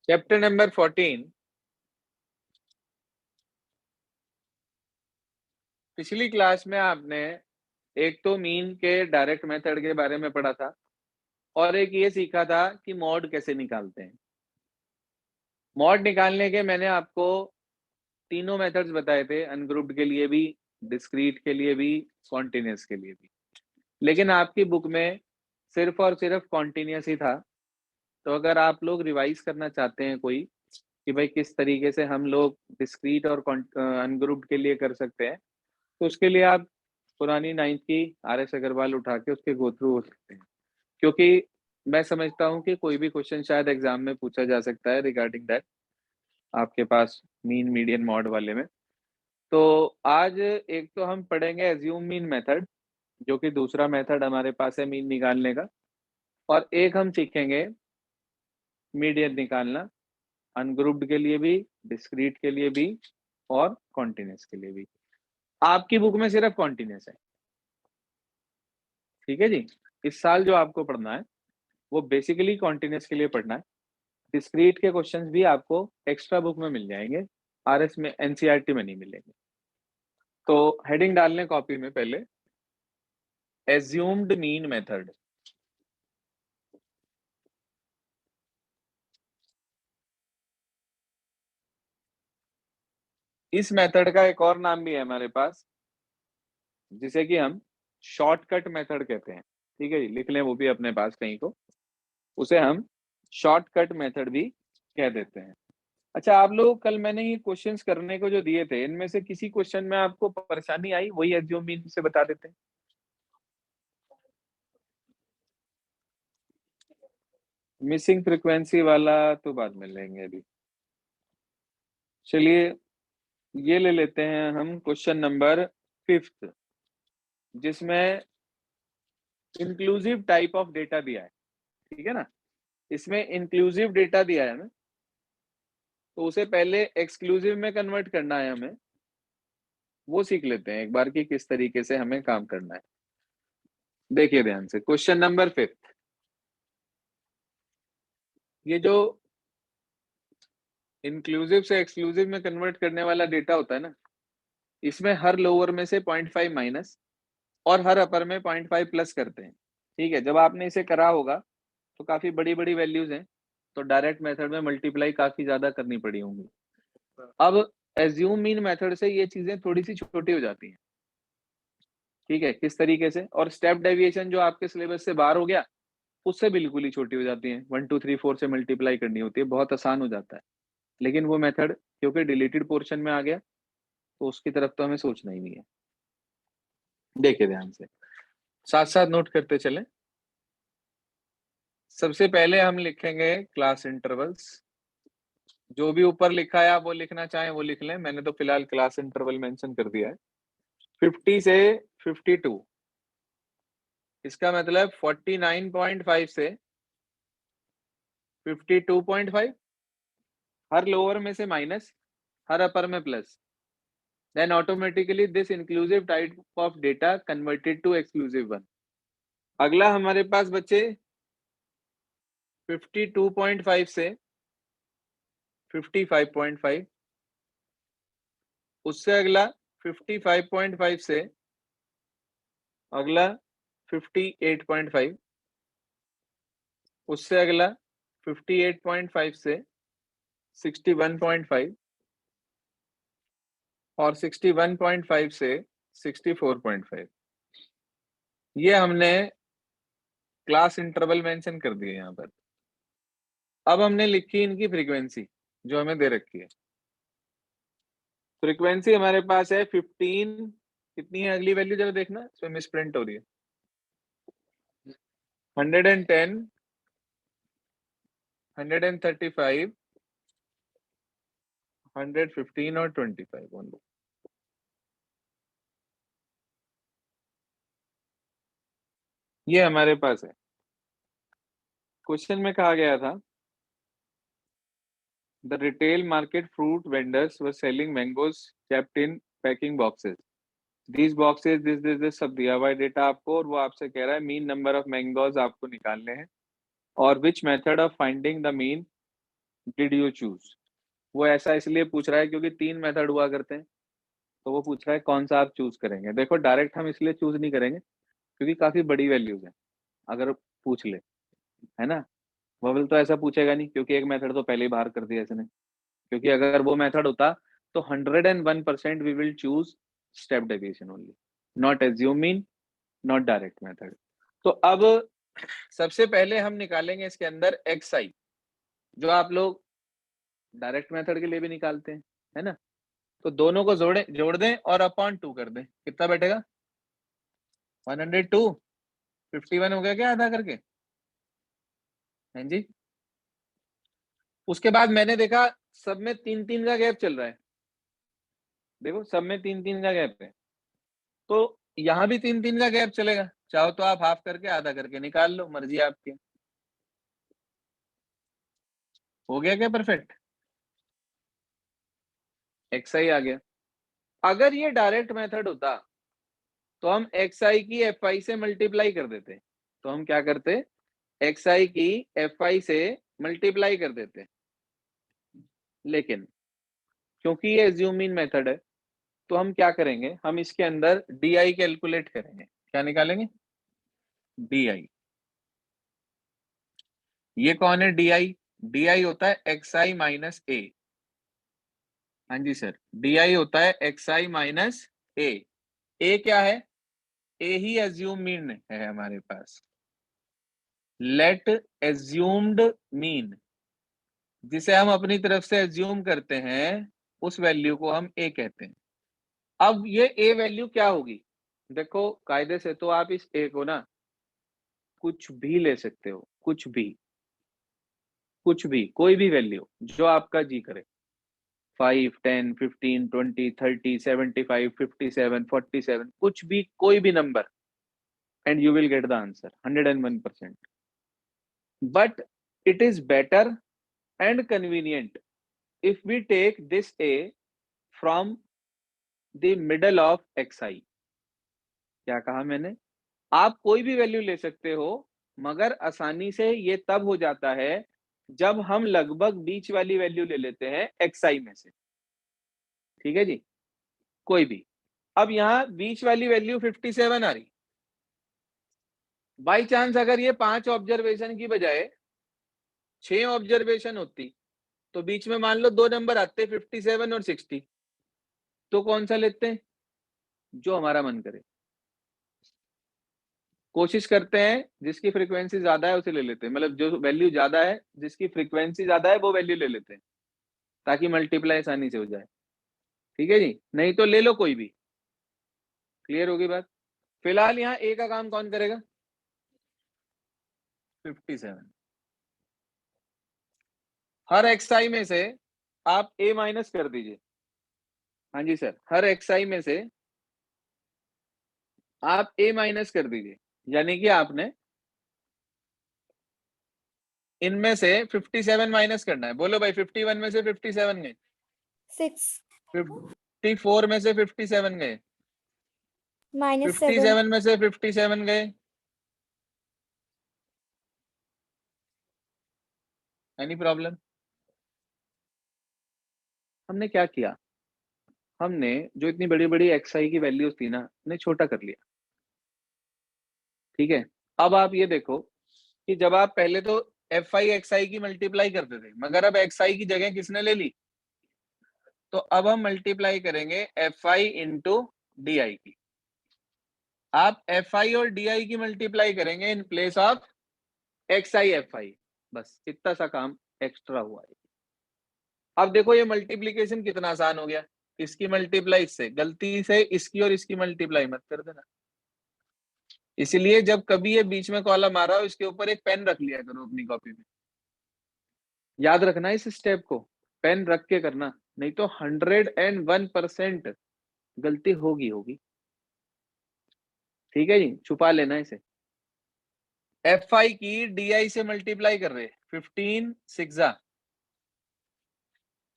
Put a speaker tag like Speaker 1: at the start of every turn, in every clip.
Speaker 1: Chapter number 14। पिछली class में आपने एक तो मीन के डायरेक्ट मेथड के बारे में पढ़ा था और एक ये सीखा था कि मॉड कैसे निकालते हैं। मॉड निकालने के मैंने आपको तीनों मेथड्स बताए थे, अनग्रुप्ड के लिए भी, डिस्क्रीट के लिए भी, कॉन्टिन्यूस के लिए भी। लेकिन आपकी बुक में सिर्फ और सिर्फ कॉन्टिन्यूस ही था। तो अगर आप लोग रिवाइज करना चाहते हैं कोई कि भाई किस तरीके से हम लोग डिस्क्रीट और अनग्रुप्ड के लिए कर सकते हैं, तो उसके लिए आप पुरानी 9th की RS अग्रवाल उठा के उसके गो थ्रू हो सकते हैं। क्योंकि मैं समझता हूं कि कोई भी क्वेश्चन शायद एग्जाम में पूछा जा सकता है रिगार्डिंग दैट, आपके पास मीन मीडियन मॉड वाले में। तो आज एक तो हम पढ़ेंगे एज्यूम मीन मेथड, जो कि दूसरा मेथड हमारे पास है मीन निकालने का, और एक हम सीखेंगे मीडियन निकालना, अनग्रुप्ड के लिए भी, डिस्क्रीट के लिए भी और कॉन्टिन्यूस के लिए भी। आपकी बुक में सिर्फ कॉन्टिन्यूस है, ठीक है जी। इस साल जो आपको पढ़ना है वो बेसिकली कॉन्टिन्यूस के लिए पढ़ना है। डिस्क्रीट के क्वेश्चंस भी आपको एक्स्ट्रा बुक में मिल जाएंगे, RS में, NCERT में नहीं मिलेंगे। तो हेडिंग डालने कॉपी में पहले एज्यूम्ड मीन मेथड। इस मेथड का एक और नाम भी है हमारे पास, जिसे कि हम शॉर्टकट मेथड कहते हैं। ठीक है जी, लिख लें वो भी अपने पास कहीं को, उसे हम शॉर्टकट मेथड भी कह देते हैं। अच्छा, आप लोग कल मैंने ये क्वेश्चंस करने को जो दिए थे, इनमें से किसी क्वेश्चन में आपको परेशानी आई? वही एज्यूम मीन से बता देते हैं। मिसिंग फ्रीक्वेंसी वाला तो बाद में लेंगे अभी। चलिए ये ले लेते हैं हम क्वेश्चन नंबर 5, जिसमें इंक्लूसिव टाइप ऑफ डेटा दिया है। ठीक है ना, इसमें इंक्लूसिव डेटा दिया है ना, तो उसे पहले एक्सक्लूसिव में कन्वर्ट करना है हमें। वो सीख लेते हैं एक बार कि किस तरीके से हमें काम करना है। देखिए ध्यान से, क्वेश्चन नंबर 5। ये जो इंक्लूसिव से एक्सक्लूसिव में कन्वर्ट करने वाला डेटा होता है ना, इसमें हर लोअर में से 0.5 माइनस और हर अपर में 0.5 प्लस करते हैं। ठीक है, जब आपने इसे करा होगा तो काफी बड़ी बड़ी वैल्यूज हैं, तो डायरेक्ट मेथड में मल्टीप्लाई काफी ज्यादा करनी पड़ी होंगी। अब एज्यूम मीन मेथड से ये चीजें थोड़ी सी छोटी हो जाती हैं। ठीक है, किस तरीके से? और स्टेप डेविएशन जो आपके सिलेबस से बाहर हो गया, उससे बिल्कुल ही छोटी हो जाती है। 1 2 3 4 से मल्टीप्लाई करनी होती है, बहुत आसान हो जाता है। लेकिन वो मेथड क्योंकि डिलीटेड पोर्शन में आ गया, तो उसकी तरफ तो हमें सोचना ही नहीं है। देखिए ध्यान से, साथ साथ नोट करते चलें। सबसे पहले हम लिखेंगे क्लास इंटरवल्स। जो भी ऊपर लिखा है आप वो लिखना चाहें वो लिख लें, मैंने तो फिलहाल क्लास इंटरवल मेंशन कर दिया है। 50 से 52, इसका मतलब 49.5 से 52.5, हर लोअर में से माइनस, हर अपर में plus. Then automatically this inclusive type of data converted to exclusive one. अगला हमारे पास बचे 52.5 से 55.5, उससे अगला 55.5 से अगला 58.5, उससे अगला 58.5 से 61.5 और 61.5 से 64.5। ये हमने क्लास इंटरवल मेंशन कर दिए यहाँ पर। अब हमने लिखी इनकी फ्रीक्वेंसी जो हमें दे रखी है। फ्रीक्वेंसी हमारे पास है 15, कितनी है अगली वैल्यू जरा देखना, इसमें मिस प्रिंट हो रही है। 110, 135, 115 और 25 ओनली। ये हमारे पास है। क्वेश्चन में कहा गया था the retail market fruit vendors were selling mangoes kept in packing boxes, this boxes this सब दिया हुआ है डेटा आपको, और वो आपसे कह रहा है मीन नंबर ऑफ मैंगोज आपको निकालने हैं और which method of finding the mean did you choose? वो ऐसा इसलिए पूछ रहा है क्योंकि 3 मेथड हुआ करते हैं, तो वो पूछ रहा है कौन सा आप चूज करेंगे। देखो डायरेक्ट हम इसलिए चूज नहीं करेंगे क्योंकि काफी बड़ी वैल्यूज है, अगर पूछ ले, है ना। वोवेल तो ऐसा पूछेगा नहीं क्योंकि एक मेथड तो पहले ही बाहर कर दिया इसने, क्योंकि अगर वो मेथड होता तो 101% we will choose step deviation only, not assume mean, not direct method. तो अब सबसे पहले हम निकालेंगे इसके अंदर xi, जो आप लोग डायरेक्ट मेथड के लिए भी निकालते हैं, है ना। तो दोनों को जोड़ दें और अपॉन 2 कर दें, कितना बैठेगा? 102। 51 हो गया क्या आधा करके? हाँ जी। उसके बाद मैंने देखा सब में 3-3 का गैप चल रहा है, देखो सब में 3-3 का गैप है, तो यहाँ भी 3-3 का गैप चलेगा। चाहो तो आप हाफ करके आधा करके निकाल लो, मर्जी आपकी। हो गया क्या परफेक्ट? xi आ गया। अगर ये डायरेक्ट मेथड होता तो हम xi की fi से मल्टीप्लाई कर देते, तो हम क्या करते, xi की fi से मल्टीप्लाई कर देते, लेकिन क्योंकि ये एज्यूमिंग मेथड है तो हम क्या करेंगे, हम इसके अंदर di कैलकुलेट करेंगे। क्या निकालेंगे? di। ये कौन है di? di होता है xi माइनस a। हाँ जी सर, di होता है xi माइनस a। a क्या है? a ही एज्यूम मीन है हमारे पास। लेट एज्यूम्ड मीन, जिसे हम अपनी तरफ से एज्यूम करते हैं, उस वैल्यू को हम a कहते हैं। अब ये a वैल्यू क्या होगी? देखो कायदे से तो आप इस a को ना कुछ भी ले सकते हो, कुछ भी, कुछ भी, कोई भी वैल्यू जो आपका जी करे, 5, 10, 15, 20, 30, 75, 57, 47, कुछ भी, कोई भी number, and you will get the answer 101%। But it is better and convenient if we take this a from the middle of xi। क्या कहा मैंने? आप कोई भी वैल्यू ले सकते हो, मगर आसानी से ये तब हो जाता है जब हम लगभग बीच वाली वैल्यू ले लेते हैं xi में से। ठीक है जी, कोई भी। अब यहाँ बीच वाली वैल्यू 57 आ रही, बाई चांस अगर ये 5 ऑब्जर्वेशन की बजाय 6 ऑब्जर्वेशन होती तो बीच में मान लो 2 नंबर आते 57 और 60, तो कौन सा लेते हैं? जो हमारा मन करे। कोशिश करते हैं जिसकी फ्रीक्वेंसी ज्यादा है उसे ले लेते हैं, मतलब जो वैल्यू ज्यादा है, जिसकी फ्रीक्वेंसी ज्यादा है वो वैल्यू ले लेते हैं, ताकि मल्टीप्लाई आसानी से हो जाए। ठीक है जी, नहीं तो ले लो कोई भी। क्लियर होगी बात? फिलहाल यहाँ ए का काम कौन करेगा? 57। हर xi में से आप a माइनस कर दीजिए। हाँ जी सर, हर xi में से आप a माइनस कर दीजिए, यानी कि आपने इनमें से 57 माइनस करना है। बोलो भाई, 51 में से 57 गए,
Speaker 2: 6
Speaker 1: 54 में से 57 गए,
Speaker 2: -7
Speaker 1: 57 में से 57 गए। Any problem? हमने क्या किया, हमने जो इतनी बड़ी बड़ी xi की वैल्यूज थी ना, उन्हें छोटा कर लिया। ठीक है, अब आप ये देखो कि जब आप पहले तो fi xi की मल्टीप्लाई करते थे, मगर अब xi की जगह किसने ले ली? तो अब हम मल्टीप्लाई करेंगे fi इंटू डी की। आप fi और di की मल्टीप्लाई करेंगे in place of xi fi, बस इतना सा काम एक्स्ट्रा हुआ है। अब देखो ये मल्टीप्लीकेशन कितना आसान हो गया, इसकी मल्टीप्लाई इससे, गलती से इसकी और इसकी मल्टीप्लाई मत कर देना। इसलिए जब कभी ये बीच में कॉलम आ रहा हो, इसके ऊपर एक पेन रख लिया करो अपनी कॉपी में। याद रखना इस स्टेप को, पेन रख के करना, नहीं तो 101% गलती होगी होगी। ठीक है जी, छुपा लेना इसे। fi की di से मल्टीप्लाई कर रहे, 15 6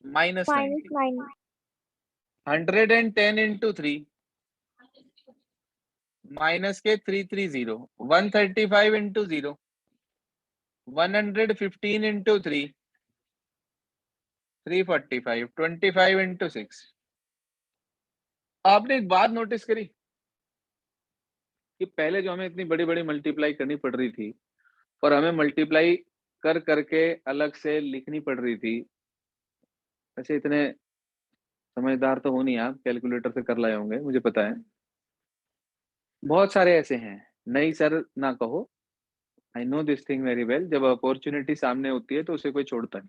Speaker 1: माइनस 90,
Speaker 2: -9
Speaker 1: 110 इंटू 3 माइनस के 330, 135 इंटू 0, 115 इंटू 3 345, 25 into 6। आपने एक बात नोटिस करी कि पहले जो हमें इतनी बड़ी बड़ी मल्टीप्लाई करनी पड़ रही थी और हमें मल्टीप्लाई कर करके अलग से लिखनी पड़ रही थी। वैसे इतने समझदार तो हो नहीं आप, कैलकुलेटर से कर लाए होंगे, मुझे पता है। बहुत सारे ऐसे हैं, नहीं सर ना कहो, I know this thing very well. जब अपॉर्चुनिटी सामने होती है तो उसे कोई छोड़ता नहीं।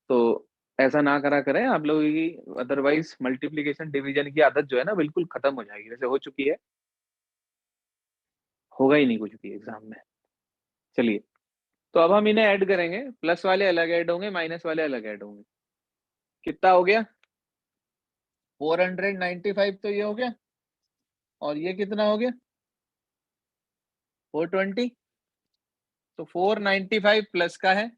Speaker 1: तो ऐसा ना करा करें आप लोगों की, अदरवाइज मल्टीप्लिकेशन डिवीजन की आदत जो है ना बिल्कुल खत्म हो जाएगी। वैसे हो चुकी है, होगा ही नहीं कुछ भी एग्जाम में। चलिए, तो अब हम इन्हें ऐड करेंगे। प्लस वाले अलग ऐड होंगे, माइनस वाले अलग ऐड होंगे। कितना हो गया? 495 तो ये हो गया, और ये कितना हो गया? 420। तो 495 प्लस का है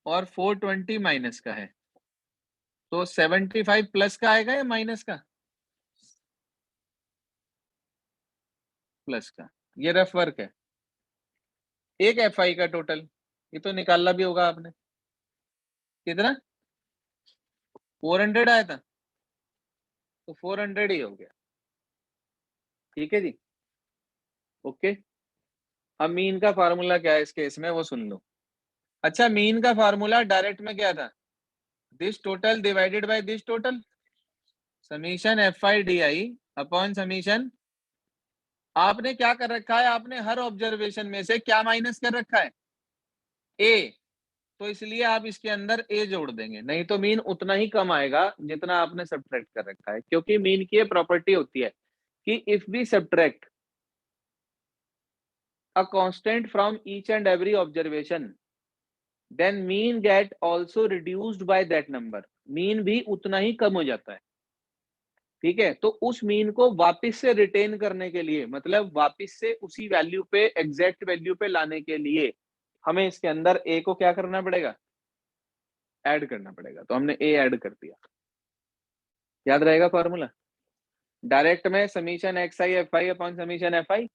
Speaker 1: और 420 माइनस का है। तो 75 प्लस का आएगा या माइनस का? प्लस का। ये रफ वर्क है। एक एफआई का टोटल, ये तो निकालना भी होगा आपने। कितना? 400 आया था, तो 400 ही हो गया। ठीक है जी, ओके। अब मीन का फार्मूला क्या है इस केस में, वो सुन लो। अच्छा, मीन का फार्मूला डायरेक्ट में क्या था? This total divided by this total, summation F I D I upon summation. आपने क्या कर रखा है? आपने हर ऑब्जर्वेशन में से क्या माइनस कर रखा है? ए। तो इसलिए आप इसके अंदर ए जोड़ देंगे, नहीं तो मीन उतना ही कम आएगा जितना आपने सब्ट्रैक्ट कर रखा है। क्योंकि मीन की ये प्रॉपर्टी होती है कि if we subtract a constant from each and every observation, then mean get also reduced by that number. Mean भी उतना ही कम हो जाता है। ठीक है, तो उस मीन को वापस से रिटेन करने के लिए, मतलब वापस से उसी वैल्यू पे, एग्जैक्ट वैल्यू पे लाने के लिए, हमें इसके अंदर ए को क्या करना पड़ेगा? ऐड करना पड़ेगा। तो हमने ए ऐड कर दिया। याद रहेगा फॉर्मूला? डायरेक्ट में summation x I F I upon summation F I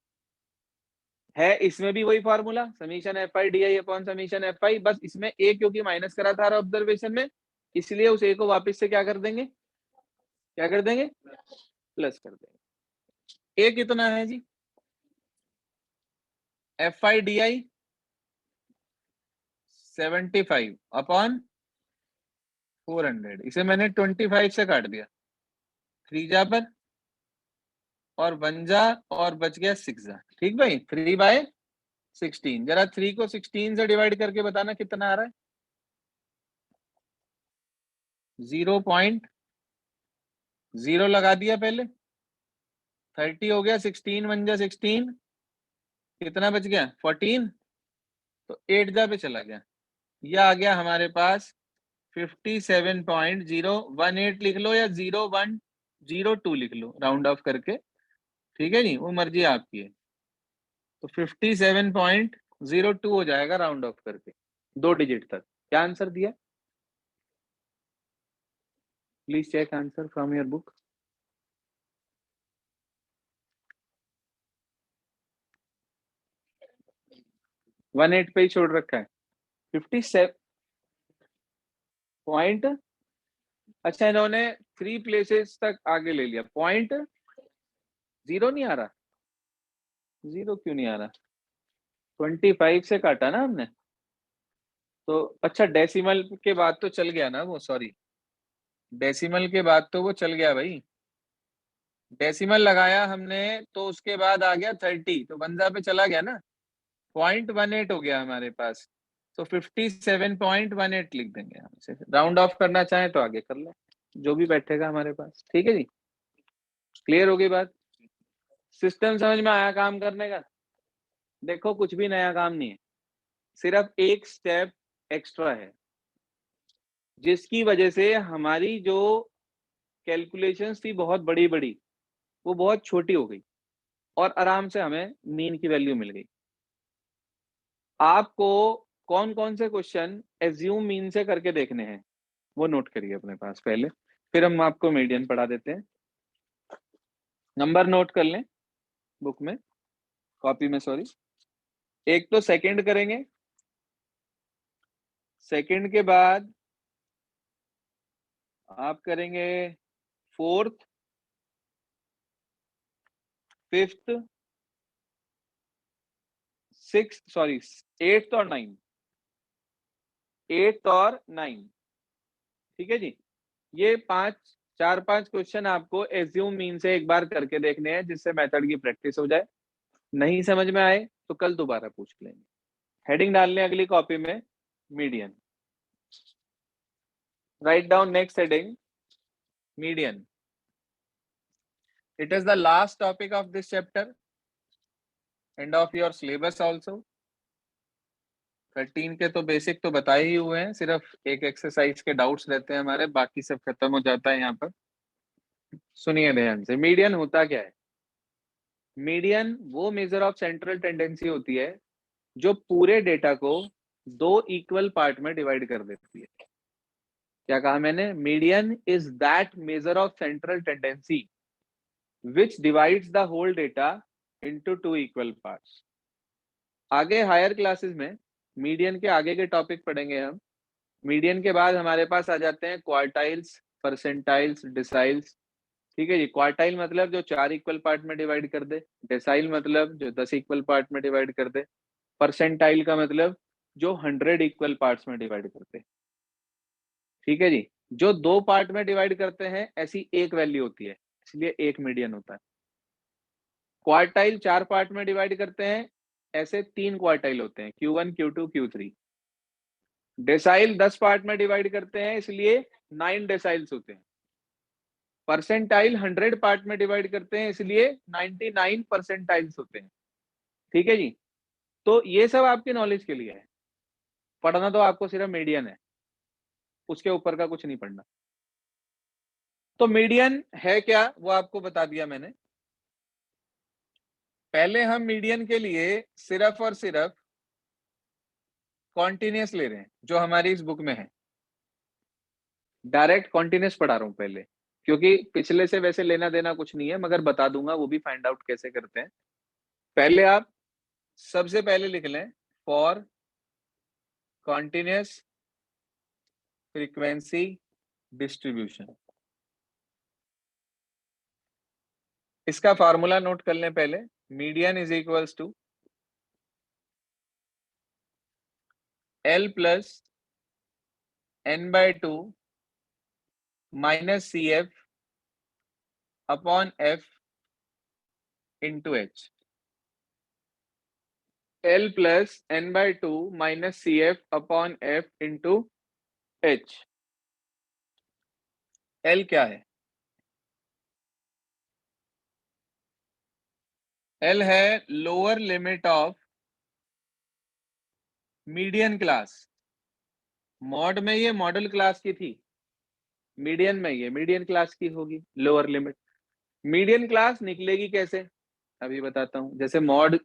Speaker 1: है, इसमें भी वही formula, summation F I D I upon summation F I. बस इसमें ए क्योंकि माइनस करा था ऑब्जर्वेशन में, इसलिए उस ए को वापस से क्या कर देंगे? क्या कर देंगे? प्लस कर देंगे। ए कितना है जी? F I D I 75 upon 400। इसे मैंने 25 से काट दिया, 3 जा पर और 1 जा और बच गया 6 जा। ठीक भाई, 3/16। जरा 3 को 16 से डिवाइड करके बताना कितना आ रहा है? 0.0 लगा दिया पहले, 30 हो गया, 16 1 जा 16, कितना बच गया? 14। तो 8 जा पे चला गया, यह आ गया हमारे पास 57.018 लिख लो या 0102 लिख लो राउंड ऑफ करके। ठीक है जी, वो मर्जी आपकी है। तो 57.02 हो जाएगा राउंड ऑफ करके 2 डिजिट तक। क्या आंसर दिया? Please check answer from your book. 18 पे ही छोड़ रखा है। 57 पॉइंट, अच्छा इन्होंने 3 प्लेसेस तक आगे ले लिया। पॉइंट 0 नहीं आ रहा? 0 क्यों नहीं आ रहा? 25 से काटा ना हमने तो। अच्छा, डेसिमल के बाद तो चल गया ना वो, सॉरी, डेसिमल के बाद तो वो चल गया भाई। डेसिमल लगाया हमने तो उसके बाद आ गया 30, तो 1 पे चला गया ना, 0.18 हो गया हमारे पास। तो 57.18 लिख देंगे हम इसे। राउंड ऑफ करना चाहें तो आगे कर ले, जो भी बैठेगा हमारे पास। ठीक है जी, क्लियर हो गई बात? सिस्टम समझ में आया काम करने का? देखो, कुछ भी नया काम नहीं है, सिर्फ एक स्टेप एक्स्ट्रा है, जिसकी वजह से हमारी जो कैलकुलेशंस थी बहुत बड़ी बड़ी, वो बहुत छोटी हो गई और आराम से हमें मीन की वैल्यू मिल गई। आपको कौन कौन से क्वेश्चन एज्यूम मीन से करके देखने हैं, वो नोट करिए अपने पास पहले, फिर हम आपको मीडियन पढ़ा देते हैं। नंबर नोट कर लें बुक में, कॉपी में, सॉरी। एक तो सेकंड करेंगे, सेकंड के बाद आप करेंगे fourth, fifth, six, sorry eighth और नाइन्थ, एट्थ और नाइन्थ। ठीक है जी। ये 4-5 क्वेश्चन आपको एज्यूम मीन से एक बार करके देखने हैं, जिससे मेथड की प्रैक्टिस हो जाए। नहीं समझ में आए तो कल दोबारा पूछ लेंगे। हेडिंग डालने अगली कॉपी में median. Write down next heading median. It is the last topic of this chapter and of your syllabus also. 13 के तो बेसिक तो बताए ही हुए हैं, सिर्फ एक एक्सरसाइज के डाउट्स रहते हैं हमारे, बाकी सब खत्म हो जाता है यहाँ पर। सुनिए ध्यान से, मीडियन होता क्या है? मीडियन वो मेजर ऑफ सेंट्रल टेंडेंसी होती है जो पूरे डेटा को 2 इक्वल पार्ट में डिवाइड कर देती है। क्या कहा मैंने? Median is that measure of central tendency which divides the whole data into 2 equal parts. आगे हायर क्लासेस में मीडियन के आगे के टॉपिक पढ़ेंगे हम। मीडियन के बाद हमारे पास आ जाते हैं क्वार्टाइल्स, परसेंटाइल्स, डिसाइल्स। ठीक है जी। क्वार्टाइल मतलब जो 4 इक्वल पार्ट में डिवाइड कर दे, डिसाइल मतलब जो 10 इक्वल पार्ट में डिवाइड कर दे, परसेंटाइल का मतलब जो 100 इक्वल पार्ट्स में डिवाइड करते। ठीक है जी। जो 2 पार्ट में डिवाइड करते हैं ऐसी एक वैल्यू होती है, इसलिए एक मीडियन होता है। क्वार्टाइल 4 पार्ट में डिवाइड करते हैं, ऐसे 3 क्वार्टाइल होते हैं, Q1, Q2, Q3। Decyl 10 part में डिवाइड करते हैं, इसलिए 9 डेसाइल्स होते हैं। परसेंटाइल 100 पार्ट में डिवाइड करते हैं, इसलिए 99 परसेंटाइल्स होते हैं। ठीक है जी। तो ये सब आपकी नॉलेज के लिए है, पढ़ना तो आपको सिर्फ मीडियन है, उसके ऊपर का कुछ नहीं पढ़ना। तो मीडियन है क्या वो आपको बता दिया मैंने। पहले हम मीडियन के लिए सिर्फ और सिर्फ कॉन्टिन्यूस ले रहे हैं, जो हमारी इस बुक में है। डायरेक्ट कॉन्टिन्यूस पढ़ा रहा हूं पहले, क्योंकि पिछले से वैसे लेना देना कुछ नहीं है, मगर बता दूंगा वो भी फाइंड आउट कैसे करते हैं। पहले आप सबसे पहले लिख लें फॉर कॉन्टिन्यूस फ्रीक्वेंसी डिस्ट्रीब्यूशन। इसका फार्मूला नोट कर लें पहले। Median is equals to L plus n/2 minus CF upon F into H। L plus n/2 minus CF upon F into H। L क्या है? L है lower limit of median class. Mode में ये model class की थी, median में ये median class की होगी लोअर लिमिट। मीडियन क्लास निकलेगी कैसे, अभी बताता हूं। जैसे मॉड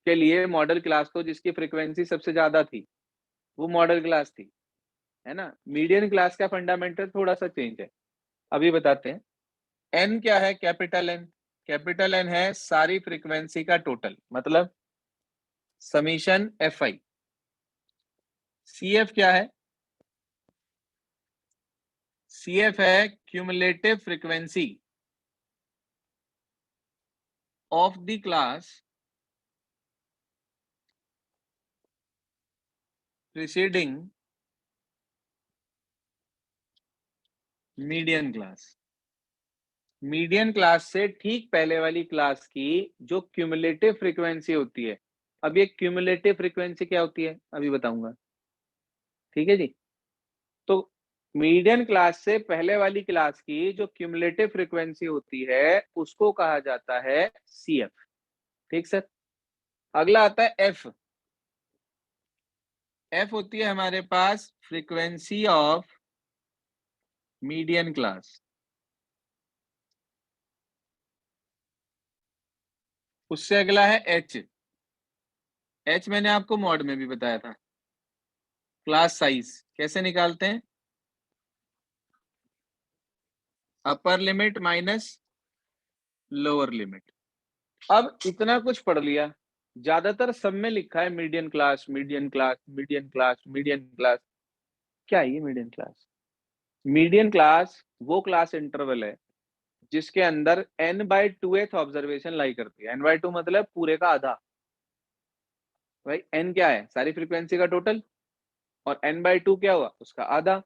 Speaker 1: के लिए मॉडल क्लास तो जिसकी फ्रीक्वेंसी सबसे ज्यादा थी वो मॉडल क्लास थी, है ना। मीडियन क्लास का फंडामेंटल थोड़ा सा चेंज है, अभी बताते हैं। एन क्या है? Capital N. कैपिटल एन है सारी फ्रीक्वेंसी का टोटल, मतलब समीशन Fi। CF क्या है? CF है cumulative frequency of the class preceding median class. Median class से ठीक पहले वाली क्लास की जो क्यूमुलेटिव फ्रीक्वेंसी होती है। अब ये क्यूमुलेटिव फ्रीक्वेंसी क्या होती है अभी बताऊंगा। ठीक है जी। तो मीडियन क्लास से पहले वाली क्लास की जो क्यूमुलेटिव फ्रीक्वेंसी होती है उसको कहा जाता है CF। ठीक सर। अगला आता है F। F होती है हमारे पास फ्रीक्वेंसी ऑफ मीडियन क्लास। उससे अगला है H। H मैंने आपको मॉड में भी बताया था। क्लास साइज कैसे निकालते हैं? Upper limit minus lower limit. अब इतना कुछ पढ़ लिया, ज्यादातर सब में लिखा है median class, median class, median class, median class. क्या है ये मीडियन क्लास? मीडियन क्लास वो क्लास इंटरवल है जिसके अंदर n/2th ऑब्जर्वेशन लाई करती है। n/2 मतलब पूरे का आधा। भाई n क्या है? सारी फ्रीक्वेंसी का टोटल, और n/2 क्या हुआ? उसका आधा।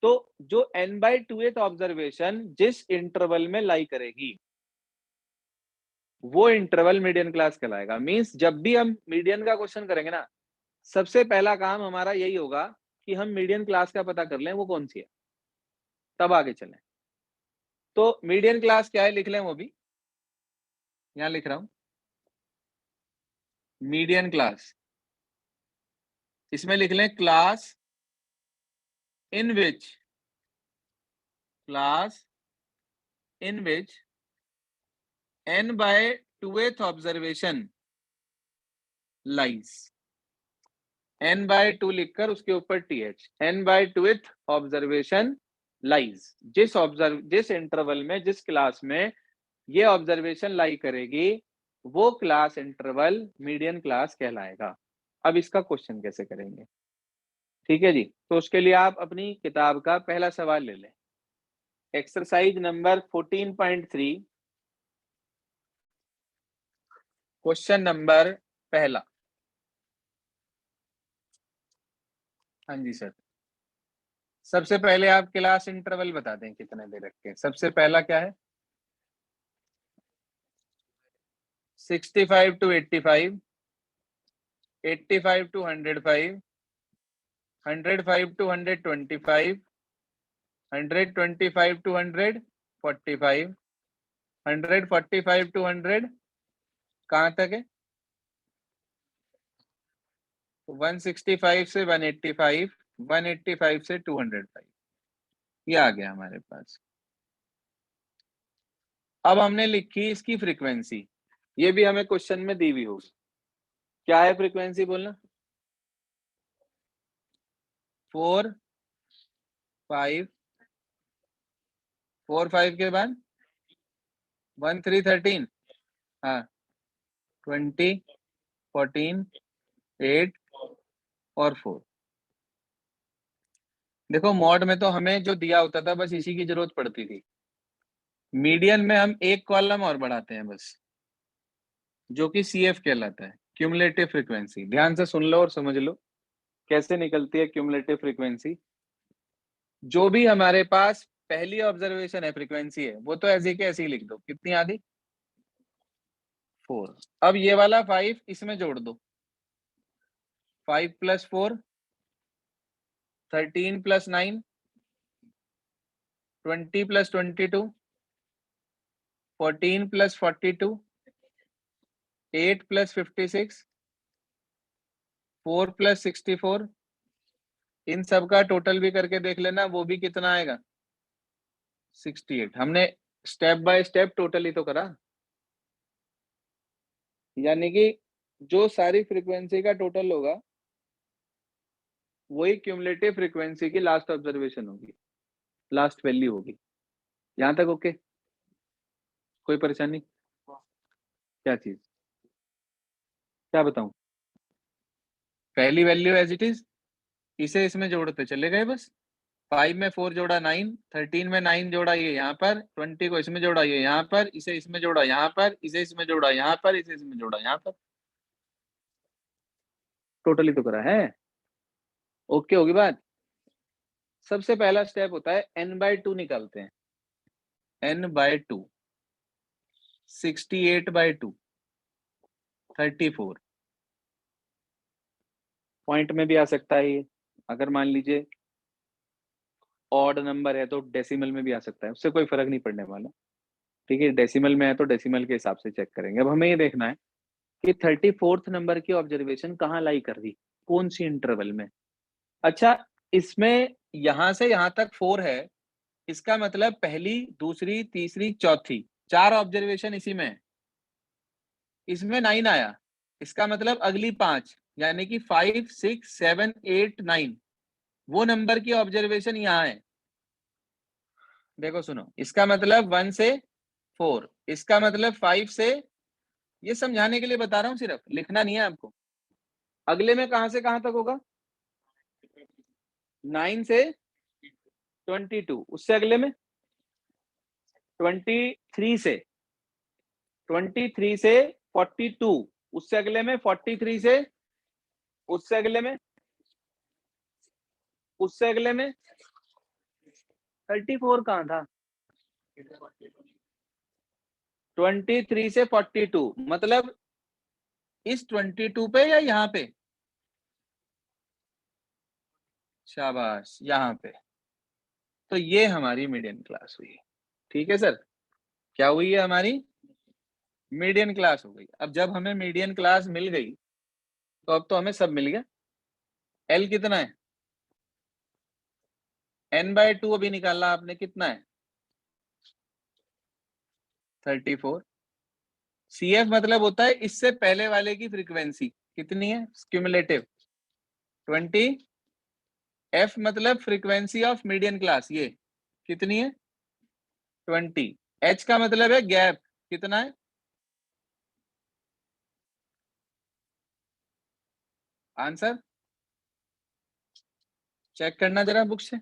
Speaker 1: तो जो n/2th ऑब्जर्वेशन जिस इंटरवल में लाई करेगी वो इंटरवल मीडियन क्लास कहलाएगा। मींस जब भी हम मीडियन का क्वेश्चन करेंगे ना, सबसे पहला काम हमारा यही होगा कि हम मीडियन क्लास का पता कर लें वो कौन सी है, तब आगे चलें। तो मीडियन क्लास क्या है लिख लें, वो भी यहां लिख रहा हूं। मीडियन क्लास, इसमें लिख लें class in which n/2th observation lies. n/2 लिखकर उसके ऊपर th, n/2th ऑब्जर्वेशन लाइज। जिस इंटरवल में, जिस क्लास में ये ऑब्जर्वेशन लाई करेगी वो क्लास इंटरवल मीडियन क्लास कहलाएगा। अब इसका क्वेश्चन कैसे करेंगे? ठीक है जी, तो उसके लिए आप अपनी किताब का पहला सवाल ले लें। एक्सरसाइज नंबर 14.3, क्वेश्चन नंबर पहला। हाँ जी सर, सबसे पहले आप क्लास इंटरवल बता दें कितने दे रखे हैं। सबसे पहला क्या है? 65 to 85, 85 to 105, 105 to 125, 125 to 145, 145 to 100, कहाँ तक है? 165 से 185, 185 से 205, ये आ गया हमारे पास। अब हमने लिखी इसकी फ्रीक्वेंसी, ये भी हमें क्वेश्चन में दी हुई होगी। क्या है फ्रीक्वेंसी बोलना? 4, 5, 4, 5 के बाद 1, 3, 13, हाँ 20, 14, 8 और 4। देखो मॉड में तो हमें जो दिया होता था बस इसी की जरूरत पड़ती थी। मीडियन में हम एक कॉलम और बढ़ाते हैं बस, जो कि CF कहलाता है, क्यूमुलेटिव फ्रीक्वेंसी। ध्यान से सुन लो और समझ लो कैसे निकलती है क्यूमुलेटिव फ्रीक्वेंसी। जो भी हमारे पास पहली ऑब्जर्वेशन है फ्रीक्वेंसी है, वो तो ऐसे के ऐसे ही लिख दो। कितनी आधी? 4। अब ये वाला 5 इसमें जोड़ दो, 5 + 4, 13 + 9, 20 + 22, 14 + 42, 8 + 56, 4 + 64। इन सब का टोटल भी करके देख लेना, वो भी कितना आएगा? 68। हमने स्टेप बाय स्टेप टोटल ही तो करा, यानी कि जो सारी फ्रीक्वेंसी का टोटल होगा वही क्यूमुलेटिव फ्रीक्वेंसी की लास्ट ऑब्जर्वेशन होगी, लास्ट वैल्यू होगी। यहां तक ओके? कोई परेशानी? क्या चीज? क्या बताऊं? पहली वैल्यू एज इट इज, इसे इसमें जोड़ते चले गए बस। 5 में 4 जोड़ा 9, 13 में 9 जोड़ा ये यहाँ पर, 20 को इसमें जोड़ा ये यहाँ पर, इसे इसमें जोड़ा यहाँ पर, इसे इसमें जोड़ा यहाँ पर, इसे इसमें जोड़ा यहाँ पर। टोटली तो करा है। ओके होगी बात। सबसे पहला स्टेप होता है n/2 निकालते हैं। n/2, 68/2, 34। पॉइंट में भी आ सकता है ये, अगर मान लीजिए ऑड नंबर है तो डेसिमल में भी आ सकता है, उससे कोई फर्क नहीं पड़ने वाला। ठीक है, डेसिमल में है तो डेसिमल के हिसाब से चेक करेंगे। अब हमें ये देखना है कि 34th नंबर की ऑब्जर्वेशन कहाँ लाई कर रही, कौन सी इंटरवल में। अच्छा, इसमें यहां से यहां तक 4 है, इसका मतलब पहली, दूसरी, तीसरी, चौथी, 4 ऑब्जर्वेशन इसी में है। इसमें 9 आया, इसका मतलब अगली 5, यानी कि 5, 6, 7, 8, 9, वो नंबर की ऑब्जर्वेशन यहाँ है। देखो सुनो, इसका मतलब 1 से 4, इसका मतलब 5 से, ये समझाने के लिए बता रहा हूं, सिर्फ लिखना नहीं है आपको। अगले में कहां से कहां तक होगा? 9 से 22, उससे अगले में 23 से 42, उससे अगले में 43 से, उससे अगले में 34 कहाँ था? 23 से 42 मतलब इस 22 पे या यहाँ पे? शाबाश, यहाँ पे। तो ये हमारी मीडियन क्लास हुई। ठीक है सर, क्या हुई है हमारी? मीडियन क्लास हो गई। अब जब हमें मीडियन क्लास मिल गई तो अब तो हमें सब मिल गया। एल कितना है? n/2 अभी निकाला आपने, कितना है? 34। CF मतलब होता है इससे पहले वाले की फ्रीक्वेंसी कितनी है क्यूमुलेटिव? 20। F मतलब फ्रीक्वेंसी ऑफ मीडियन क्लास, ये कितनी है? 20। H का मतलब है गैप, कितना है? आंसर चेक करना जरा बुक से,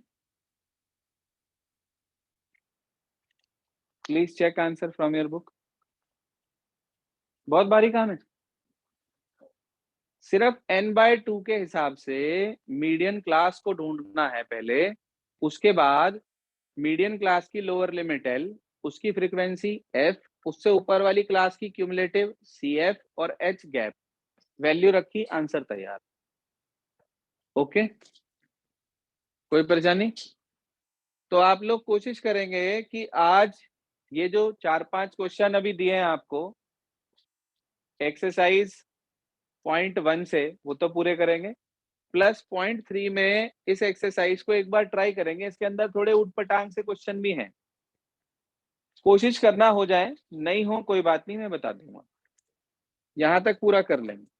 Speaker 1: please check answer from your book. बहुत भारी काम है। सिर्फ n/2 के हिसाब से मीडियन क्लास को ढूंढना है पहले, उसके बाद मीडियन क्लास की लोअर लिमिट L, उसकी फ्रीक्वेंसी F, उससे ऊपर वाली क्लास की क्यूमुलेटिव CF और H गैप, वैल्यू रखी, आंसर तैयार। ओके, कोई परेशानी? तो आप लोग कोशिश करेंगे कि आज ये जो 4-5 क्वेश्चन अभी दिए हैं आपको एक्सरसाइज 0.1 से, वो तो पूरे करेंगे, प्लस 0.3 में इस एक्सरसाइज को एक बार ट्राई करेंगे। इसके अंदर थोड़े उठपटांग से क्वेश्चन भी हैं, कोशिश करना हो जाए, नहीं हो कोई बात नहीं, मैं बता दूंगा। यहां तक पूरा कर लेंगे।